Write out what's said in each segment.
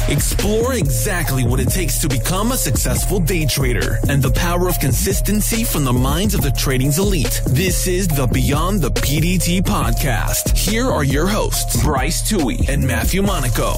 Explore exactly what it takes to become a successful day trader and the power of consistency from the minds of the trading's elite. This is the Beyond the PDT podcast. Here are your hosts, Bryce, Tuohey, and Matthew Monaco.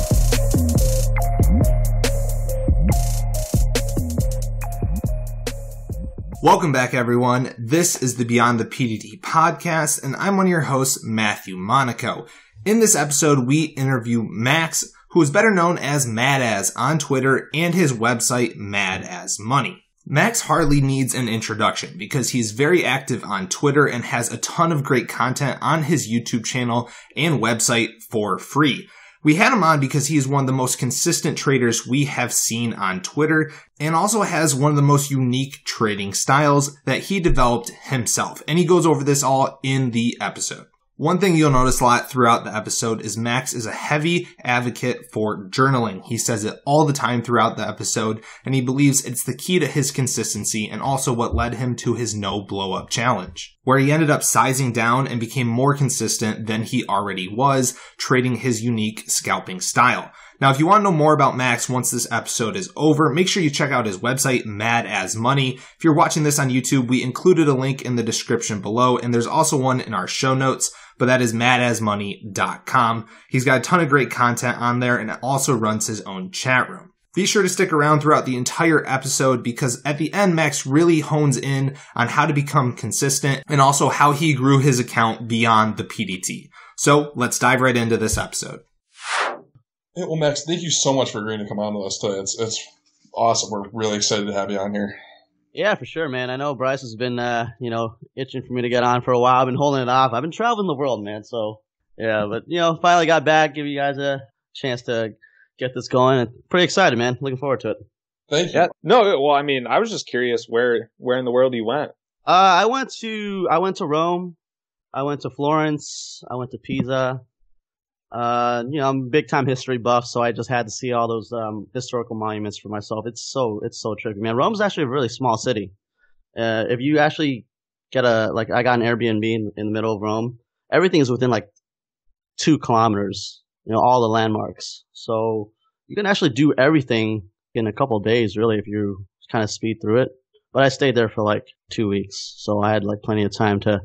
Welcome back, everyone. This is the Beyond the PDT podcast, and I'm one of your hosts, Matthew Monaco. In this episode, we interview Max, who is better known as Madaz on Twitter and his website, Madaz Money. Max hardly needs an introduction because he's very active on Twitter and has a ton of great content on his YouTube channel and website for free. We had him on because he is one of the most consistent traders we have seen on Twitter and also has one of the most unique trading styles that he developed himself. And he goes over this all in the episode. One thing you'll notice a lot throughout the episode is Max is a heavy advocate for journaling. He says it all the time throughout the episode, and he believes it's the key to his consistency and also what led him to his no blow up challenge, where he ended up sizing down and became more consistent than he already was, trading his unique scalping style. Now, if you want to know more about Max once this episode is over, make sure you check out his website, Madaz Money. If you're watching this on YouTube, we included a link in the description below, and there's also one in our show notes, but that is madazmoney.com. He's got a ton of great content on there and also runs his own chat room. Be sure to stick around throughout the entire episode because at the end, Max really hones in on how to become consistent and also how he grew his account beyond the PDT. So let's dive right into this episode. Yeah, well, Max, thank you so much for agreeing to come on with us today. It's awesome. We're really excited to have you on here. Yeah, for sure, man. I know Bryce has been, itching for me to get on for a while. I've been holding it off. I've been traveling the world, man. So, yeah, but, finally got back, give you guys a chance to get this going. Pretty excited, man. Looking forward to it. Thank you. Yeah. No, well, I mean, I was just curious where in the world you went. I went to Rome. I went to Florence. I went to Pisa. I'm a big time history buff, so I just had to see all those historical monuments for myself. It's so trippy, man. Rome's actually a really small city. If you actually get I got an Airbnb in the middle of Rome. Everything is within 2 kilometers. All the landmarks. So you can actually do everything in a couple of days, really, if you kind of speed through it. But I stayed there for 2 weeks, so I had plenty of time to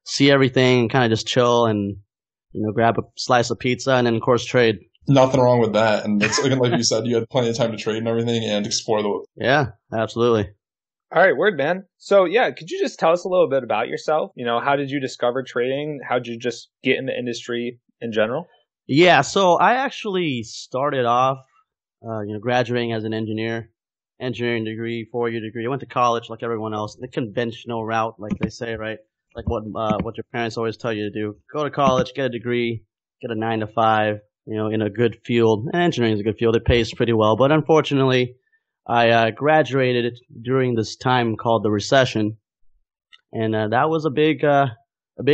see everything and kind of just chill and grab a slice of pizza and then, of course, trade. Nothing wrong with that. And it's like you said, you had plenty of time to trade and everything and explore the world. Yeah, absolutely. All right, word, man. So, yeah, could you just tell us a little bit about yourself? How did you discover trading? How did you just get in the industry in general? Yeah, so I actually started off, graduating as an engineering degree, 4-year degree. I went to college like everyone else, the conventional route, like they say, right? Like what your parents always tell you to do. Go to college, get a degree, get a 9-to-5, in a good field. And engineering is a good field. It pays pretty well. But unfortunately, I graduated during this time called the recession. And that was a big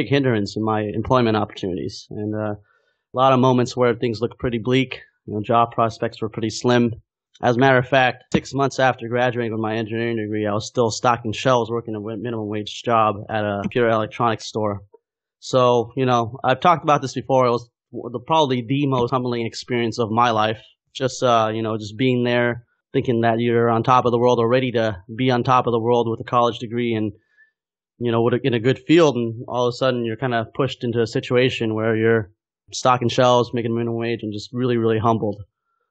hindrance in my employment opportunities. And a lot of moments where things looked pretty bleak. Job prospects were pretty slim. As a matter of fact, 6 months after graduating with my engineering degree, I was still stocking shelves working a minimum wage job at a computer electronics store. So, I've talked about this before. It was probably the most humbling experience of my life. Just being there, thinking that you're on top of the world or ready to be on top of the world with a college degree and, in a good field. And all of a sudden you're kind of pushed into a situation where you're stocking shelves, making minimum wage and just really, really humbled.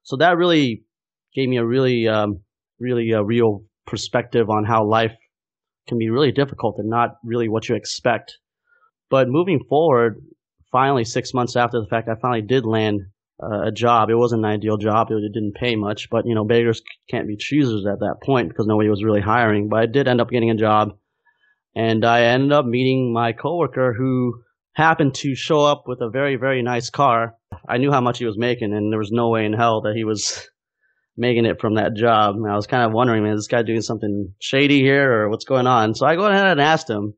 So that really gave me a really real perspective on how life can be really difficult and not really what you expect. But moving forward, finally 6 months after the fact, I finally did land a job. It wasn't an ideal job. It didn't pay much, but beggars can't be choosers at that point because nobody was really hiring. But I did end up getting a job, and I ended up meeting my coworker who happened to show up with a very, very nice car. I knew how much he was making, and there was no way in hell that he was making it from that job. And I was kind of wondering, man, is this guy doing something shady here or what's going on? So I go ahead and asked him,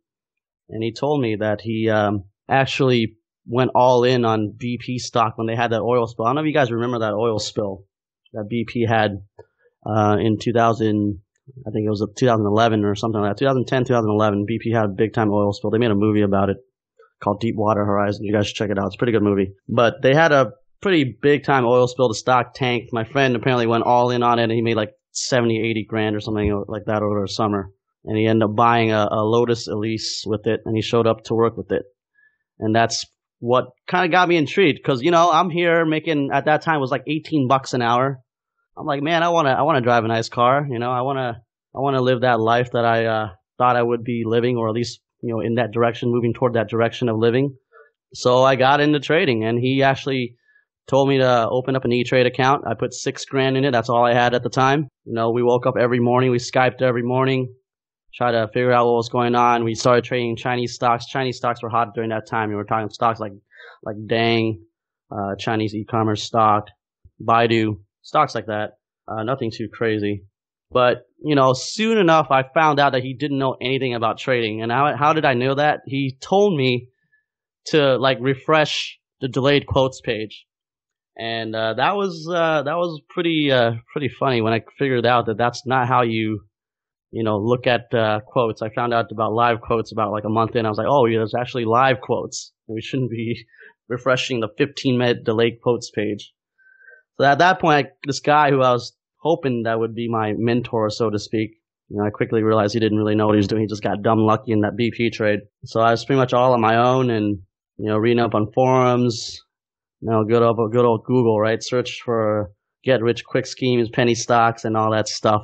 and he told me that he actually went all in on BP stock when they had that oil spill. I don't know if you guys remember that oil spill that BP had in 2000. I think it was 2011 or something like that. 2010, 2011, BP had a big time oil spill. They made a movie about it called Deepwater Horizon. You guys should check it out. It's a pretty good movie. But they had a pretty big time oil spill. The stock tanked. My friend apparently went all in on it, and he made like 70, 80 grand or something like that over the summer. And he ended up buying a Lotus Elise with it, and he showed up to work with it. And that's what kind of got me intrigued, because, you know, I'm here making, at that time, it was like $18 an hour. I'm like, man, I want to drive a nice car. You know, I want to live that life that I thought I would be living, or at least, you know, in that direction, moving toward that direction of living. So I got into trading, and he actually told me to open up an E-Trade account. I put $6,000 in it. That's all I had at the time. You know, we woke up every morning. We Skyped every morning, try to figure out what was going on. We started trading Chinese stocks. Chinese stocks were hot during that time. We were talking stocks like Dang, Chinese e-commerce stock, Baidu, stocks like that. Nothing too crazy. But, you know, soon enough, I found out that he didn't know anything about trading. And how did I know that? He told me to, like, refresh the delayed quotes page. And that was pretty funny when I figured out that that's not how you look at quotes. I found out about live quotes about like a month in. I was like, oh, yeah, there's actually live quotes. We shouldn't be refreshing the 15-minute delayed quotes page. So at that point, this guy who I was hoping that would be my mentor, so to speak, you know, I quickly realized he didn't really know what he was doing. He just got dumb lucky in that BP trade. So I was pretty much all on my own, and, you know, reading up on forums, you know, good old Google, right? Search for get-rich-quick schemes, penny stocks, and all that stuff.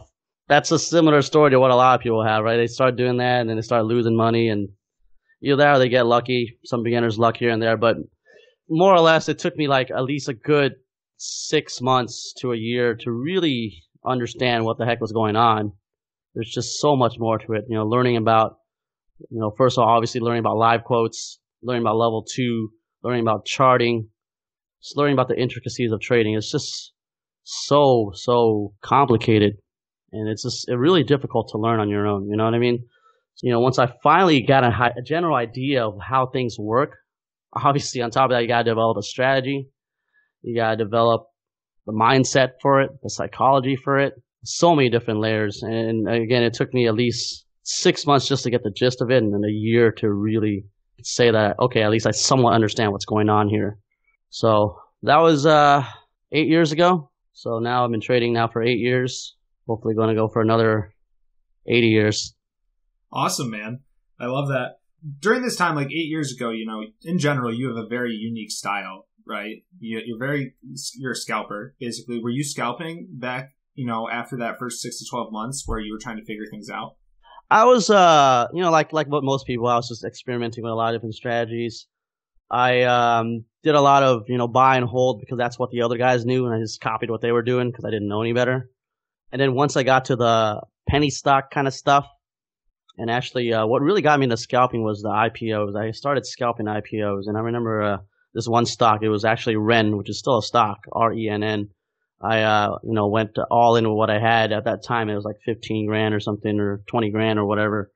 That's a similar story to what a lot of people have, right? They start doing that, and then they start losing money, and either that or they get lucky. Some beginners luck here and there, but more or less, it took me like at least a good 6 months to a year to really understand what the heck was going on. There's just so much more to it, you know, learning about, you know, first of all, obviously learning about live quotes, learning about level 2, learning about charting, just learning about the intricacies of trading. It's just so complicated, and it's really difficult to learn on your own. You know what I mean? You know, once I finally got a general idea of how things work, obviously on top of that, you got to develop a strategy. You got to develop the mindset for it, the psychology for it. So many different layers. And again, it took me at least 6 months just to get the gist of it, and then a year to really say that, okay, at least I somewhat understand what's going on here. So that was 8 years ago. So now I've been trading now for 8 years. Hopefully going to go for another 80 years. Awesome, man. I love that. During this time, like 8 years ago, you know, in general, you have a very unique style, right? You're a scalper, basically. Were you scalping back, you know, after that first 6 to 12 months where you were trying to figure things out? I was, you know, like what most people, I was just experimenting with a lot of different strategies. I did a lot of, you know, buy and hold because that's what the other guys knew, and I just copied what they were doing because I didn't know any better. And then once I got to the penny stock kind of stuff, and actually what really got me into scalping was the IPOs. I started scalping IPOs, and I remember this one stock. It was actually REN, which is still a stock, RENN. I, you know, went all in with what I had at that time. It was like 15 grand or something, or 20 grand or whatever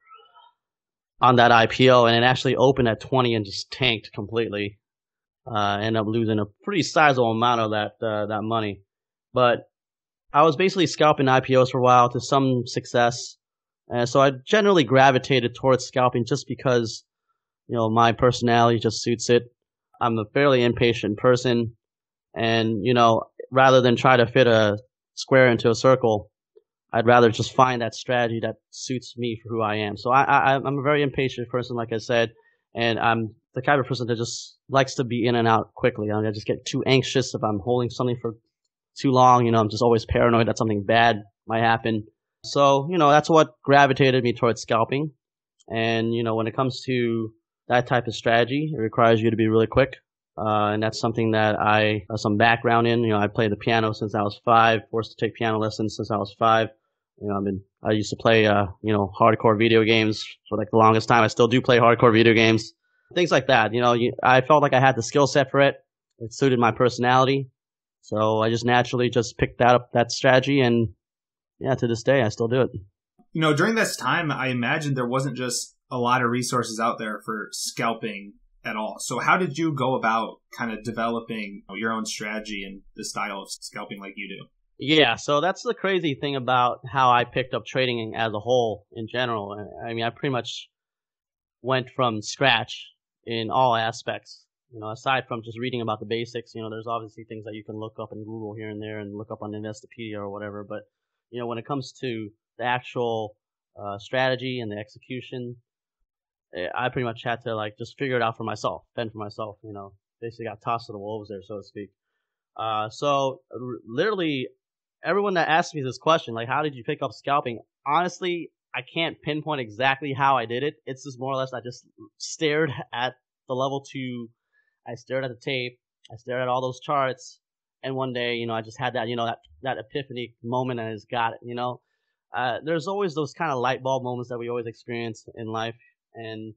on that IPO, and it actually opened at 20 and just tanked completely. Ended up losing a pretty sizable amount of that money. But I was basically scalping IPOs for a while to some success. And so I generally gravitated towards scalping just because, you know, my personality just suits it. I'm a fairly impatient person, and, you know, rather than try to fit a square into a circle, I'd rather just find that strategy that suits me for who I am. So I'm a very impatient person, like I said, and I'm the type of person that just likes to be in and out quickly. I just get too anxious if I'm holding something for too long. You know, I'm just always paranoid that something bad might happen. So, you know, that's what gravitated me towards scalping. And, you know, when it comes to that type of strategy, it requires you to be really quick. And that's something that I have some background in. You know, I played the piano since I was 5, forced to take piano lessons since I was 5. You know, I used to play, you know, hardcore video games for like the longest time. I still do play hardcore video games. Things like that. You know, I felt like I had the skill set for it. It suited my personality. So I just naturally just picked that strategy, and yeah, to this day, I still do it. You know, during this time, I imagine there wasn't just a lot of resources out there for scalping at all. So how did you go about kind of developing your own strategy and the style of scalping like you do? Yeah, so that's the crazy thing about how I picked up trading as a whole in general. I mean, I pretty much went from scratch in all aspects. aside from just reading about the basics, there's obviously things that you can look up in Google here and there and look up on Investopedia or whatever. But, when it comes to the actual strategy and the execution, I pretty much had to just figure it out for myself, fend for myself, basically got tossed to the wolves there, so to speak. Literally everyone that asked me this question, how did you pick up scalping? Honestly, I can't pinpoint exactly how I did it. It's just more or less I just stared at the level 2. I stared at the tape. I stared at all those charts. And one day, I just had that, that epiphany moment and I just got it, There's always those kind of light bulb moments that we always experience in life. And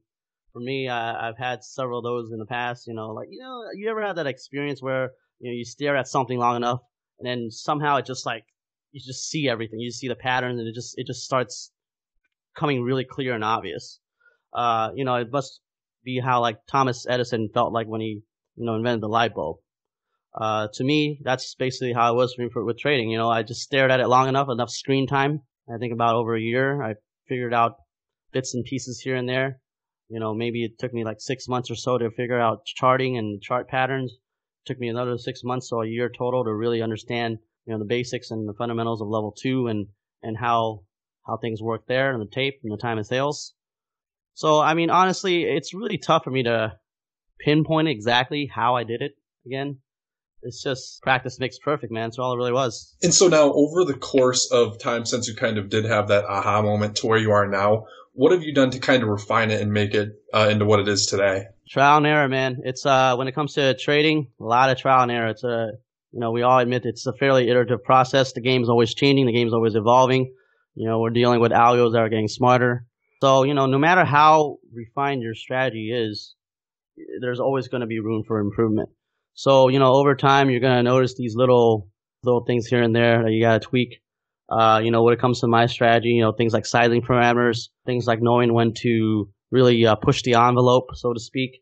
for me, I've had several of those in the past, you ever had that experience where, you stare at something long enough and then somehow it just you just see everything. You see the patterns and it just starts coming really clear and obvious. It must be how Thomas Edison felt when he, invented the light bulb. To me, that's basically how it was for me with trading. I just stared at it long enough screen time. I think about over a year. I figured out bits and pieces here and there. Maybe it took me 6 months or so to figure out charting and chart patterns. It took me another 6 months, so a year total to really understand, the basics and the fundamentals of level 2 and how things work there and the tape and the time and sales. So, honestly, it's really tough for me to pinpoint exactly how I did it again. It's just practice makes perfect, man. That's all it really was. And so now, over the course of time, since you kind of did have that aha moment to where you are now, what have you done to kind of refine it and make it into what it is today? Trial and error, man. It's when it comes to trading, a lot of trial and error. It's we all admit it's a fairly iterative process. The game's always changing. The game's always evolving. We're dealing with algos that are getting smarter. So, no matter how refined your strategy is, there's always going to be room for improvement. So, over time, you're going to notice these little things here and there that you got to tweak. When it comes to my strategy, things like sizing parameters, things like knowing when to really push the envelope, so to speak,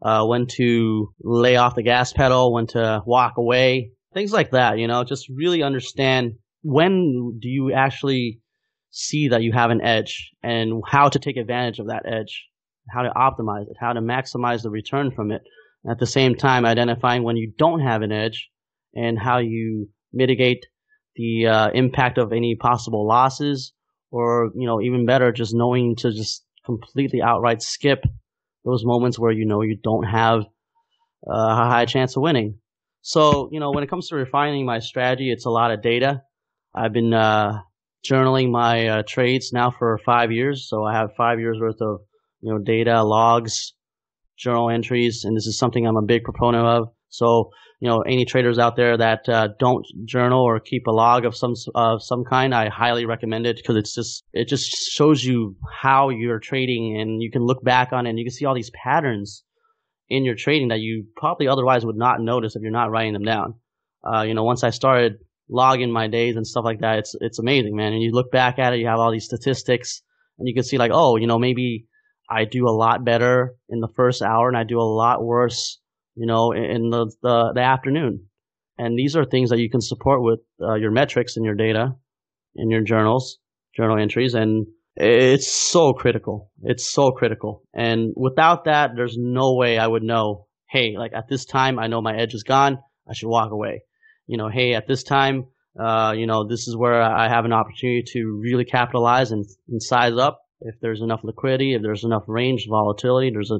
when to lay off the gas pedal, when to walk away, things like that, just really understand when do you actually see that you have an edge and how to take advantage of that edge, how to optimize it, how to maximize the return from it. At the same time, identifying when you don't have an edge and how you mitigate the impact of any possible losses, or, even better, just knowing to just completely outright skip those moments where, you don't have a high chance of winning. So, when it comes to refining my strategy, it's a lot of data. I've been journaling my trades now for 5 years. So I have 5 years worth of, data, logs, journal entries, and this is something I'm a big proponent of. So, any traders out there that don't journal or keep a log of some kind, I highly recommend it, because it just shows you how you're trading, and you can look back on it and you can see all these patterns in your trading that you probably otherwise would not notice if you're not writing them down. Once I started logging my days and stuff like that, it's amazing, man. And you look back at it, you have all these statistics, and you can see maybe I do a lot better in the first hour and I do a lot worse, in the afternoon. And these are things that you can support with your metrics and your data and your journal entries. And it's so critical. It's so critical. And without that, there's no way I would know, hey, at this time, I know my edge is gone. I should walk away. Hey, at this time, this is where I have an opportunity to really capitalize and size up. If there's enough liquidity, if there's enough range volatility, there's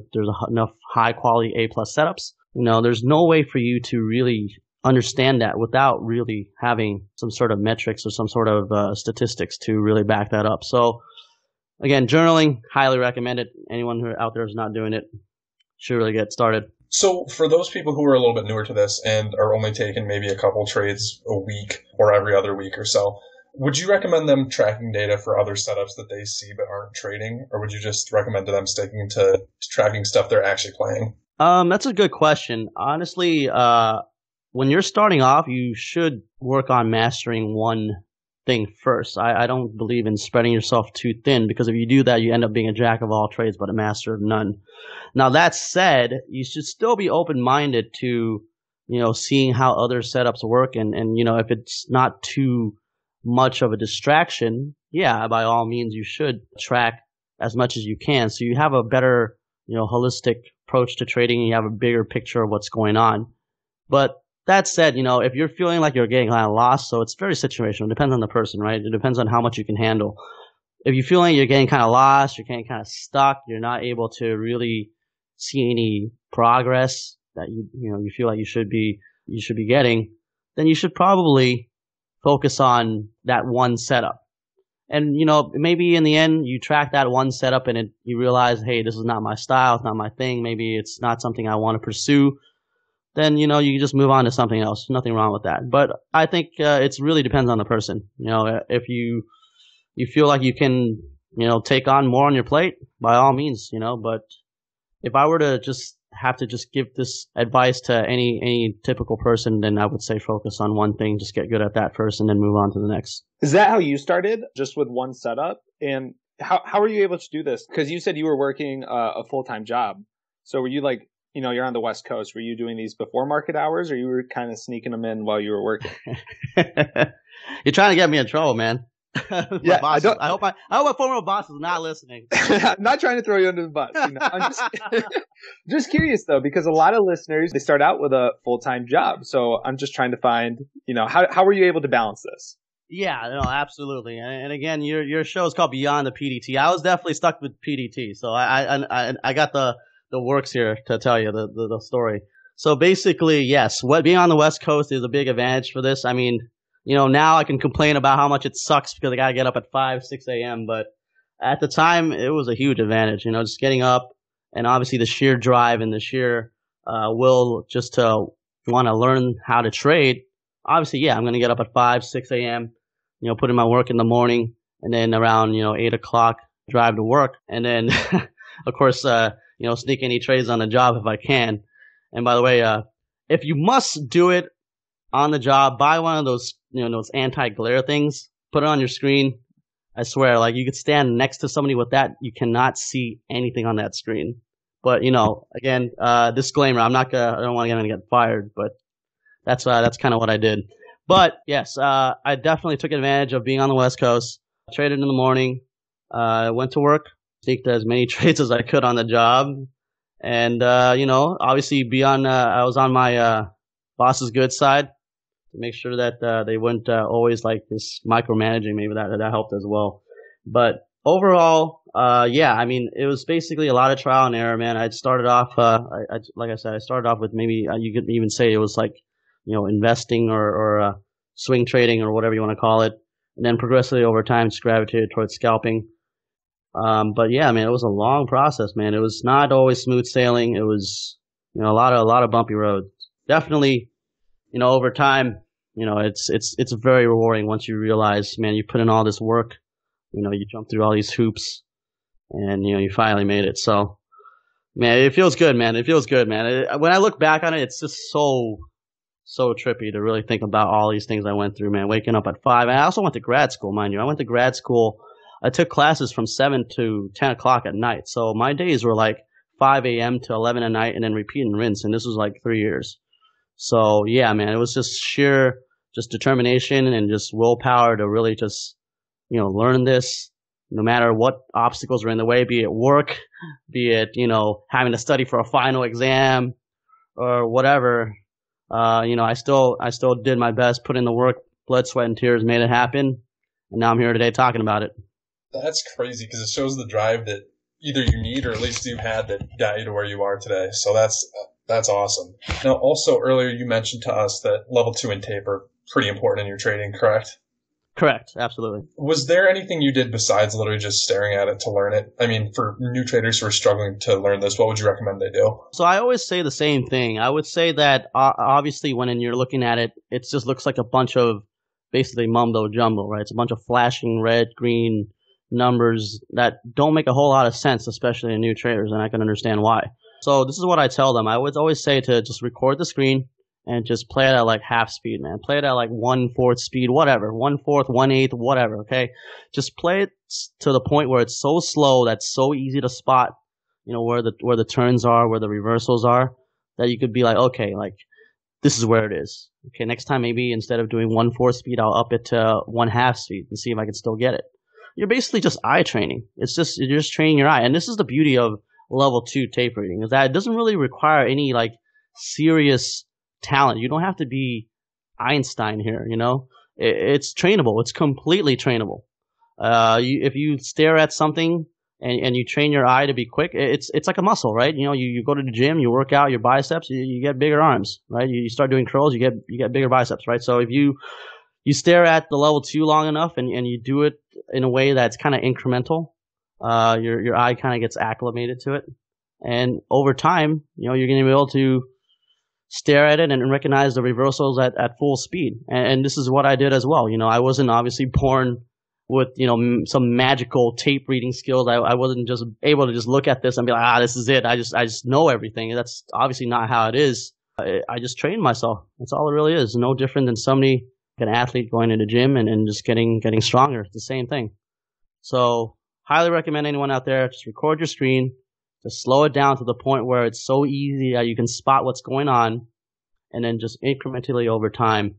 enough high quality A+ setups. There's no way for you to really understand that without really having some sort of metrics or some sort of statistics to really back that up. So again, journaling, highly recommend it. Anyone who out there is not doing it should really get started. So for those people who are a little bit newer to this and are only taking maybe a couple trades a week or every other week or so, would you recommend them tracking data for other setups that they see but aren't trading? Or would you just recommend to them sticking to tracking stuff they're actually playing? That's a good question. Honestly, when you're starting off, you should work on mastering one thing first. I don't believe in spreading yourself too thin, because if you do that, you end up being a jack of all trades but a master of none. Now, that said, you should still be open-minded to, seeing how other setups work. And if it's not too much of a distraction, yeah, by all means, you should track as much as you can, so you have a better, holistic approach to trading and you have a bigger picture of what's going on. But that said, if you're feeling like you're getting kind of lost, so it's very situational. It depends on the person, right? It depends on how much you can handle. If you're feeling you're getting kind of lost, you're getting kind of stuck, you're not able to really see any progress that you feel like you should be getting, then you should probably focus on that one setup. And maybe in the end you track that one setup and you realize, hey, this is not my style, it's not my thing, maybe it's not something I want to pursue. Then you can just move on to something else. Nothing wrong with that. But I think it really depends on the person. If you feel like you can take on more on your plate, by all means. But if I were to just have to give this advice to any typical person, then I would say focus on one thing, just get good at that first, and then move on to the next. Is that how you started, just with one setup? And how were you able to do this? Because you said you were working a full-time job. So were you like, you're on the West Coast. Were you doing these before market hours, or you were kind of sneaking them in while you were working? You're trying to get me in trouble, man. Yeah, I hope my former boss is not listening. I'm not trying to throw you under the bus. I'm just curious though, because a lot of listeners, they start out with a full-time job. So I'm just trying to find, how were you able to balance this? Yeah, no, absolutely. And again, your show is called Beyond the PDT. I was definitely stuck with PDT, so I got the works here to tell you the story. So basically, yes, being on the West Coast is a big advantage for this. I mean, now I can complain about how much it sucks because I gotta get up at 5, 6 a.m. But at the time, it was a huge advantage. Just getting up, and obviously the sheer drive and the sheer will just to want to learn how to trade. Obviously, yeah, I'm gonna get up at 5, 6 a.m. Put in my work in the morning, and then around 8 o'clock drive to work, and then of course sneak any trades on the job if I can. And by the way, if you must do it on the job, buy one of those, those anti-glare things, put it on your screen. I swear, like you could stand next to somebody with that, you cannot see anything on that screen. But, again, disclaimer, I don't want to get fired, but that's kind of what I did. But yes, I definitely took advantage of being on the West Coast, traded in the morning, went to work, sneaked as many trades as I could on the job. And, obviously I was on my, boss's good side to make sure that, they wouldn't, always like this micromanaging. Maybe that helped as well. But overall, yeah, I mean, it was basically a lot of trial and error, man. I started off, like I said, I started off with maybe, you could even say it was like, investing or swing trading or whatever you want to call it. And then progressively over time, just gravitated towards scalping. But yeah, man, it was a long process, man. It was not always smooth sailing. It was, a lot of bumpy roads. Definitely, over time, it's very rewarding once you realize, man, you put in all this work, you jump through all these hoops and, you finally made it. So, man, it feels good, man. It feels good, man. When I look back on it, it's just so trippy to really think about all these things I went through, man. Waking up at 5. And I also went to grad school, mind you. I went to grad school. I took classes from 7 to 10 o'clock at night. So my days were like 5 a.m. to 11 at night and then repeat and rinse. And this was like 3 years. So yeah, man, it was just sheer just determination and just willpower to really just, learn this no matter what obstacles are in the way, be it work, be it, having to study for a final exam or whatever. I still did my best, put in the work, blood, sweat, and tears, made it happen. And now I'm here today talking about it. That's crazy because it shows the drive that either you need or at least you had that got you to where you are today. So that's awesome. Now, also earlier you mentioned to us that level 2 and tape are pretty important in your trading, correct? Correct. Absolutely. Was there anything you did besides literally just staring at it to learn it? I mean, for new traders who are struggling to learn this, what would you recommend they do? So I always say the same thing. I would say that obviously when you're looking at it, it just looks like a bunch of basically mumbo jumbo, right? It's a bunch of flashing red, green numbers that don't make a whole lot of sense, especially in new traders, and I can understand why. So this is what I tell them. I would always say to just record the screen and just play it at like half speed, man. Play it at like 1/4 speed, whatever. 1/4, 1/8, whatever, okay? Just play it to the point where it's so slow that's so easy to spot, where the turns are, where the reversals are, that you could be like, okay, like, this is where it is. Okay, next time maybe instead of doing 1/4 speed, I'll up it to 1/2 speed and see if I can still get it. You're basically just eye training. You're just training your eye. And this is the beauty of level 2 tape reading is that it doesn't really require any like serious talent. You don't have to be Einstein here, you know. It's trainable. It's completely trainable. If you stare at something and you train your eye to be quick, it's like a muscle, right? You know, you go to the gym, you work out your biceps, you get bigger arms, right? You start doing curls, you get bigger biceps, right? So if you stare at the level 2 long enough and you do it in a way that's kind of incremental, your eye kind of gets acclimated to it. And over time, you know, you're going to be able to stare at it and recognize the reversals at full speed. And this is what I did as well. You know, I wasn't obviously born with, you know, some magical tape reading skills. I wasn't just able to just look at this and be like, this is it. I just know everything. That's obviously not how it is. I just trained myself. That's all it really is. No different than somebody, an athlete going to the gym and just getting stronger. It's the same thing. So highly recommend anyone out there, just record your screen, just slow it down to the point where it's so easy that you can spot what's going on, and then just incrementally over time,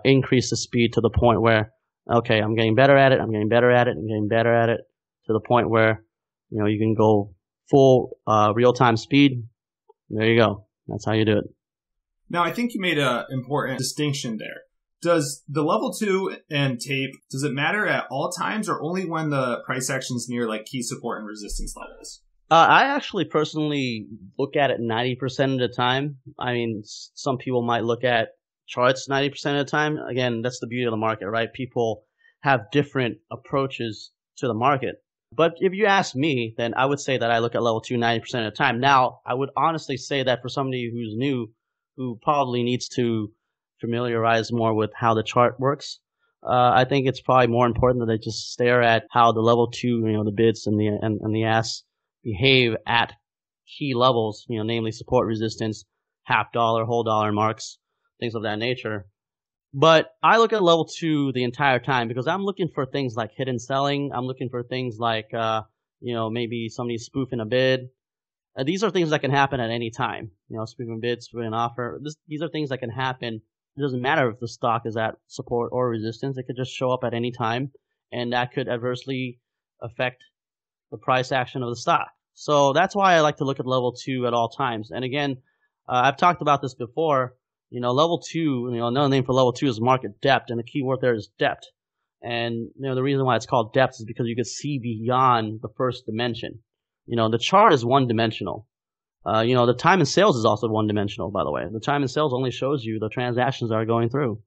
increase the speed to the point where, okay, I'm getting better at it, I'm getting better at it, I'm getting better at it, to the point where, you know, you can go full real-time speed. There you go. That's how you do it. Now, I think you made an important distinction there. Does the level 2 and tape, does it matter at all times or only when the price action's near like key support and resistance levels? I actually personally look at it 90% of the time. I mean, some people might look at charts 90% of the time. Again, that's the beauty of the market, right? People have different approaches to the market. But if you ask me, then I would say that I look at level 2 90% of the time. Now, I would honestly say that for somebody who's new, who probably needs to familiarize more with how the chart works, I think it's probably more important that they just stare at how the level 2, you know, the bids and the asks behave at key levels, you know, namely support, resistance, half dollar, whole dollar marks, things of that nature. But I look at level 2 the entire time because I'm looking for things like hidden selling. I'm looking for things like, you know, maybe somebody spoofing a bid. These are things that can happen at any time. You know, spoofing bid, spoofing an offer. These are things that can happen. It doesn't matter if the stock is at support or resistance. It could just show up at any time, and that could adversely affect the price action of the stock. So that's why I like to look at level 2 at all times. And again, I've talked about this before. You know, level 2, you know, another name for level 2 is market depth, and the key word there is depth. And, you know, the reason why it's called depth is because you can see beyond the first dimension. You know, the chart is one-dimensional. You know, the time in sales is also one-dimensional, by the way. The time in sales only shows you the transactions that are going through.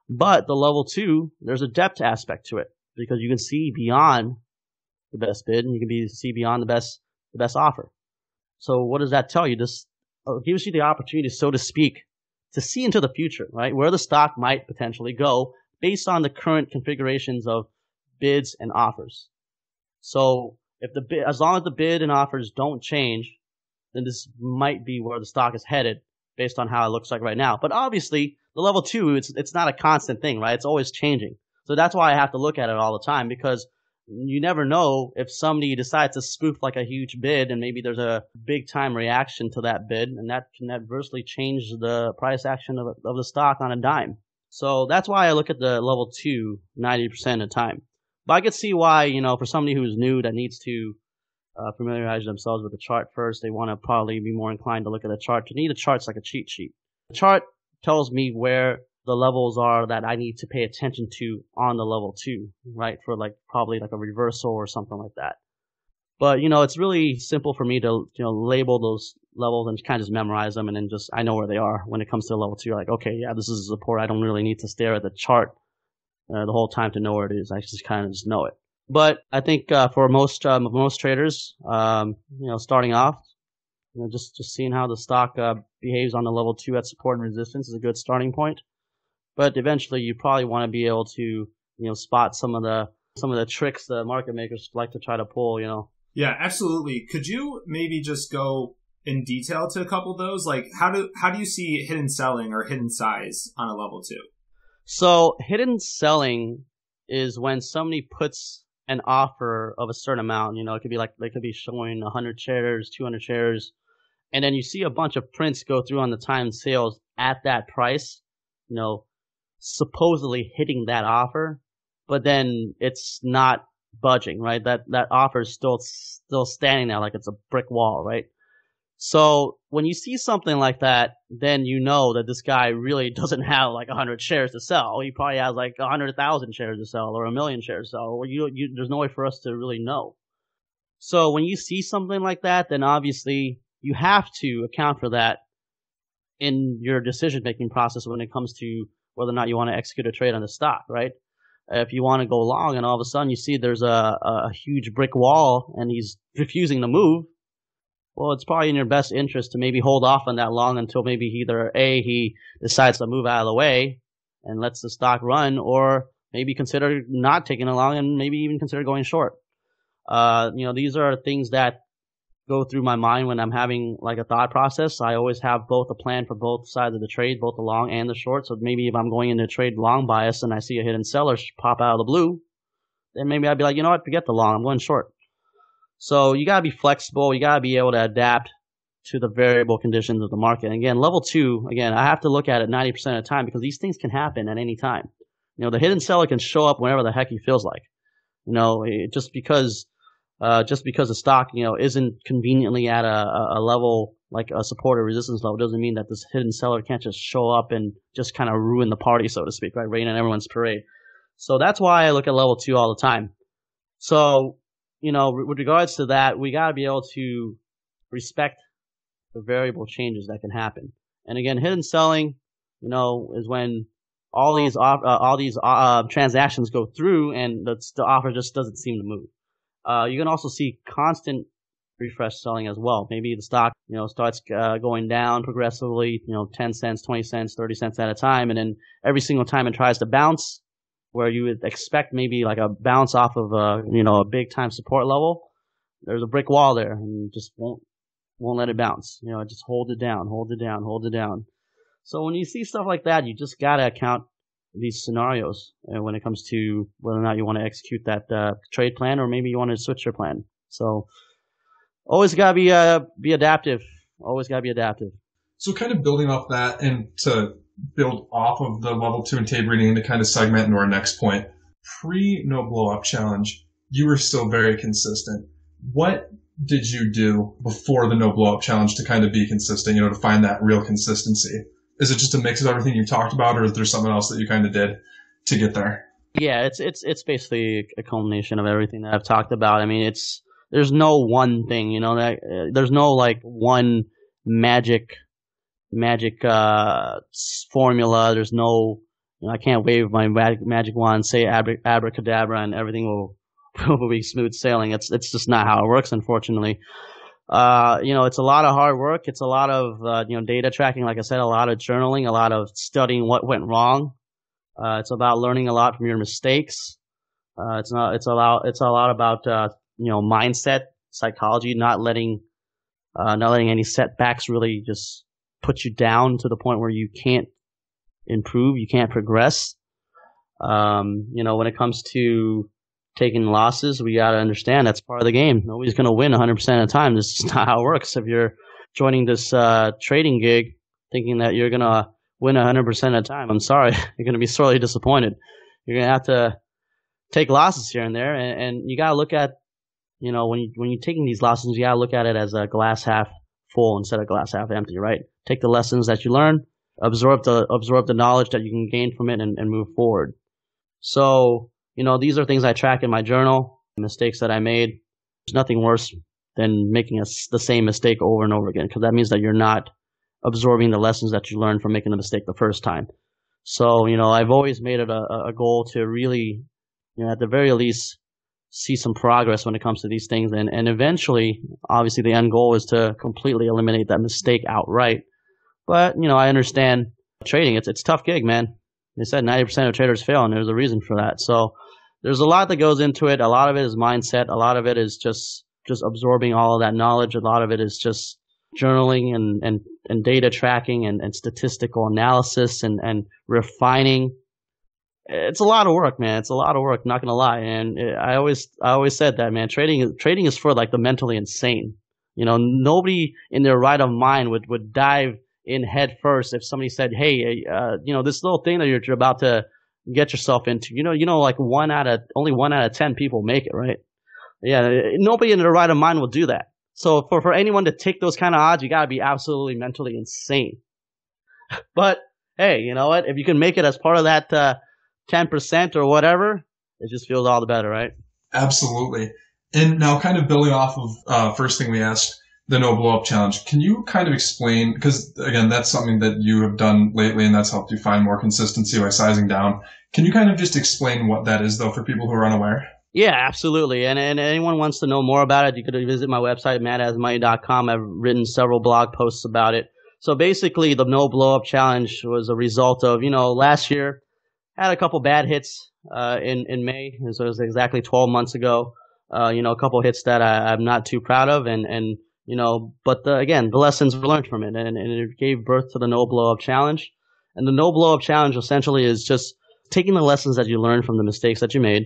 But the level 2, there's a depth aspect to it because you can see beyond the best bid and you can see beyond the best offer. So what does that tell you? This gives you the opportunity, so to speak, to see into the future, right? Where the stock might potentially go based on the current configurations of bids and offers. So if as long as the bid and offers don't change, then this might be where the stock is headed based on how it looks like right now. But obviously, the level 2, it's not a constant thing, right? It's always changing. So that's why I have to look at it all the time, because you never know if somebody decides to spoof like a huge bid and maybe there's a big time reaction to that bid, and that can adversely change the price action of the stock on a dime. So that's why I look at the level 2 90% of the time. But I could see why, you know, for somebody who's new that needs to familiarize themselves with the chart first, they want to probably be more inclined to look at a chart. To me, the chart's like a cheat sheet. The chart tells me where the levels are that I need to pay attention to on the level 2, right? For like probably like a reversal or something like that. But, you know, it's really simple for me to, you know, label those levels and kind of just memorize them, and then just, I know where they are when it comes to level 2. Like, okay, yeah, this is a support. I don't really need to stare at the chart the whole time to know where it is. I just kind of just know it. But I think for most traders, you know, starting off, you know, just seeing how the stock behaves on the level 2 at support and resistance is a good starting point. But eventually, you probably want to be able to, you know, spot some of the tricks the market makers like to try to pull. You know. Yeah, absolutely. Could you maybe just go in detail to a couple of those? Like, how do you see hidden selling or hidden size on a level 2? So hidden selling is when somebody puts an offer of a certain amount. You know, it could be like they could be showing 100 shares, 200 shares, and then you see a bunch of prints go through on the timed sales at that price, you know, supposedly hitting that offer, but then it's not budging, right? That offer is still standing there like it's a brick wall, right? So when you see something like that, then you know that this guy really doesn't have like 100 shares to sell. He probably has like 100,000 shares to sell or 1,000,000 shares to sell. Or there's no way for us to really know. So when you see something like that, then obviously you have to account for that in your decision-making process when it comes to whether or not you want to execute a trade on the stock, right? If you want to go long and all of a sudden you see there's a huge brick wall and he's refusing to move, well, it's probably in your best interest to maybe hold off on that long until maybe either A, he decides to move out of the way and lets the stock run, or maybe consider not taking it long and maybe even consider going short. These are things that go through my mind when I'm having like a thought process. I always have both a plan for both sides of the trade, both the long and the short. So maybe if I'm going into a trade long bias and I see a hidden seller pop out of the blue, then maybe I'd be like, you know what, forget the long, I'm going short. So you gotta be flexible. You gotta be able to adapt to the variable conditions of the market. And again, level 2, again, I have to look at it 90% of the time because these things can happen at any time. The hidden seller can show up whenever the heck he feels like. Just because the stock, isn't conveniently at a level like a support or resistance level doesn't mean that this hidden seller can't just show up and just kind of ruin the party, so to speak, right? Rain on everyone's parade. So that's why I look at level 2 all the time. So, with regards to that, we got to be able to respect the variable changes that can happen. And again, hidden selling, is when all these transactions go through and the offer just doesn't seem to move. You can also see constant refresh selling as well. Maybe the stock, starts going down progressively, 10 cents, 20 cents, 30 cents at a time, and then every single time it tries to bounce, where you would expect maybe like a bounce off of a big time support level, there's a brick wall there and just won't let it bounce. Just hold it down, hold it down, hold it down. So when you see stuff like that, you just gotta account these scenarios when it comes to whether or not you want to execute that trade plan, or maybe you want to switch your plan. So always gotta be adaptive. Always gotta be adaptive. So kind of building off that, and to build off of the level 2 and tape reading, to kind of segment into our next point, pre-no blow up challenge, you were still very consistent. What did you do before the no blow up challenge to kind of be consistent, to find that real consistency? Is it just a mix of everything you've talked about, or is there something else that you kind of did to get there? Yeah, it's basically a culmination of everything that I've talked about. I mean, there's no one thing, there's no like one magic formula. There's no, I can't wave my magic wand, say abracadabra, and everything will be smooth sailing. It's just not how it works, unfortunately. It's a lot of hard work. It's a lot of data tracking. Like I said, a lot of journaling, a lot of studying what went wrong. It's about learning a lot from your mistakes. It's a lot about mindset, psychology, not letting any setbacks really just put you down to the point where you can't improve, you can't progress. When it comes to taking losses, we got to understand that's part of the game. Nobody's going to win 100% of the time. This is not how it works. If you're joining this trading gig thinking that you're going to win 100% of the time, I'm sorry, you're going to be sorely disappointed. You're going to have to take losses here and there, and you got to look at, when you're taking these losses, you got to look at it as a glass half full instead of glass half empty, right? Take the lessons that you learn, absorb the knowledge that you can gain from it, and move forward. So, these are things I track in my journal, mistakes that I made. There's nothing worse than making the same mistake over and over again, because that means that you're not absorbing the lessons that you learned from making the mistake the first time. So, I've always made it a goal to really, at the very least, see some progress when it comes to these things. And eventually, obviously, the end goal is to completely eliminate that mistake outright. But, I understand trading. It's a tough gig, man. They said 90% of traders fail, and there's a reason for that. So there's a lot that goes into it. A lot of it is mindset. A lot of it is just absorbing all of that knowledge. A lot of it is just journaling and data tracking and statistical analysis and refining. It's a lot of work, man. It's a lot of work, not gonna lie. And I always said that, man. Trading is for like the mentally insane. Nobody in their right of mind would dive in head first if somebody said, hey, this little thing that you're about to get yourself into. Like only 1 out of 10 people make it, right? Yeah, nobody in their right of mind will do that. So for anyone to take those kind of odds, you got to be absolutely mentally insane. But hey, you know what? If you can make it as part of that 10% or whatever, it just feels all the better, right? Absolutely. And now, kind of building off of first thing we asked, the no blow up challenge. Can you kind of explain? Because again, that's something that you have done lately, and that's helped you find more consistency by sizing down. Can you kind of just explain what that is, though, for people who are unaware? Yeah, absolutely. And anyone wants to know more about it, you could visit my website, madazmoney.com. I've written several blog posts about it. So basically, the no blow up challenge was a result of, last year, had a couple bad hits in May. And so it was exactly 12 months ago. A couple hits that I'm not too proud of. But again, the lessons were learned from it. And it gave birth to the no blow up challenge. And the no blow up challenge essentially is just taking the lessons that you learned from the mistakes that you made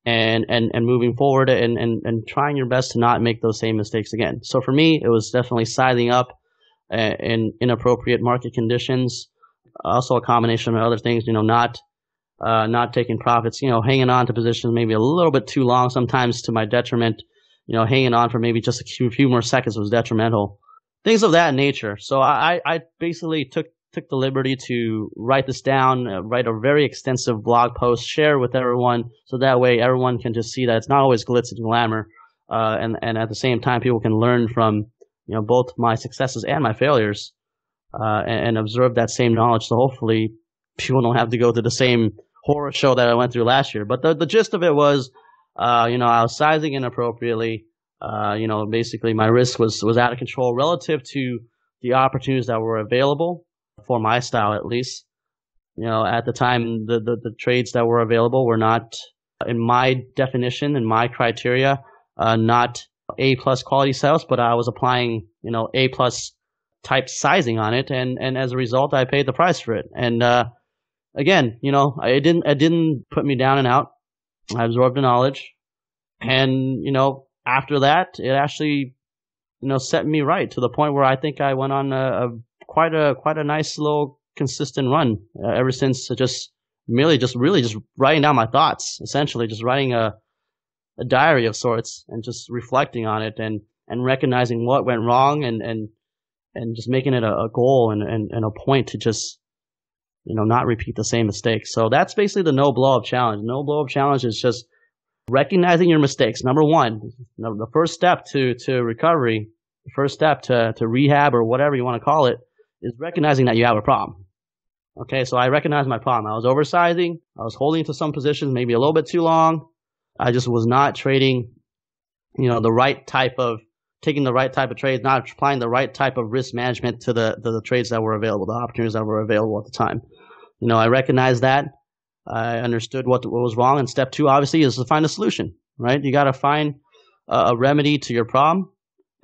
and moving forward and trying your best to not make those same mistakes again. So for me, it was definitely sizing up in inappropriate market conditions. Also a combination of other things, not taking profits, hanging on to positions maybe a little bit too long, sometimes to my detriment. Hanging on for maybe just a few more seconds was detrimental. Things of that nature. So I basically took the liberty to write this down, write a very extensive blog post, share with everyone, so that way everyone can just see that it's not always glitz and glamour, and at the same time people can learn from both my successes and my failures, and observe that same knowledge. So hopefully people don't have to go through the same horror show that I went through last year. But the gist of it was, I was sizing inappropriately. Basically my risk was out of control relative to the opportunities that were available. For my style, at least, at the time, the trades that were available were not, in my definition, in my criteria, not A+ quality sales, but I was applying, A+ type sizing on it, and as a result, I paid the price for it. And again, it didn't put me down and out. I absorbed the knowledge, and after that, it actually, set me right to the point where I think I went on quite a nice little consistent run ever since. Just really just writing down my thoughts, essentially just writing a diary of sorts and just reflecting on it and recognizing what went wrong and just making it a goal and a point to just not repeat the same mistakes. So that's basically the no blow up challenge. No blow up challenge is just recognizing your mistakes. Number one, the first step to recovery, the first step to rehab or whatever you want to call it, is recognizing that you have a problem. Okay, so I recognized my problem. I was oversizing. I was holding to some positions maybe a little bit too long. I just was not trading, taking the right type of trades, not applying the right type of risk management to the trades that were available, the opportunities that were available at the time. I recognized that. I understood what was wrong. And step two, obviously, is to find a solution, right? You got to find a remedy to your problem.